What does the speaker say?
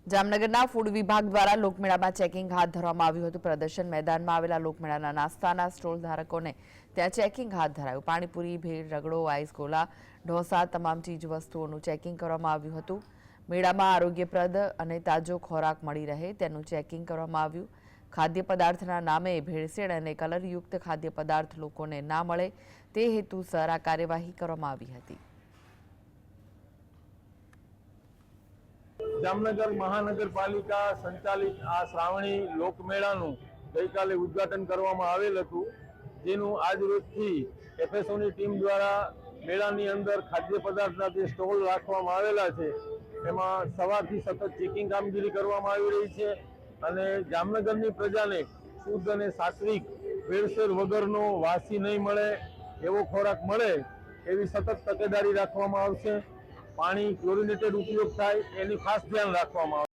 જામનગરના ફૂડ વિભાગ દ્વારા લોકમેળામાં ચેકિંગ હાથ ધરવામાં આવ્યું હતું। પ્રદર્શન મેદાનમાં આવેલા લોકમેળાના નાસ્તાના સ્ટોલ ધારકોને ત્યાં ચેકિંગ હાથ ધરાયું। પાણીપુરી, ભેળ, રગડો, આઈસ ગોલા, ઢોસા તમામ ચીજ વસ્તુઓનું ચેકિંગ કરવામાં આવ્યું હતું। મેળામાં આરોગ્યપ્રદ અને તાજો ખોરાક મળી રહે તેનું ચેકિંગ કરવામાં આવ્યું। ખાદ્ય પદાર્થના નામે ભેળસેળ અને કલરયુક્ત ખાદ્ય પદાર્થ લોકોને ના મળે તે હેતુસર આ કાર્યવાહી કરવામાં આવી હતી। જામનગર મહાનગરપાલિકા સંચાલિત આ શ્રાવણી લોકમેળાનું ગઈકાલે ઉદ્ઘાટન કરવામાં આવેલ હતું, જેનું આજ રોજથી એફએસઓની ટીમ દ્વારા મેળાની અંદર ખાદ્ય પદાર્થના જે સ્ટોલ રાખવામાં આવેલા છે એમાં સવારથી સતત ચેકિંગ કામગીરી કરવામાં આવી રહી છે અને જામનગરની પ્રજાને શુદ્ધ અને સાત્વિક ભેળસેળ વગરનો વાસી નહીં મળે એવો ખોરાક મળે એવી સતત તકેદારી રાખવામાં આવશે। પાણી ક્લોરિનેટેડ ઉપયોગ થાય એની ખાસ ધ્યાન રાખવામાં આવશે।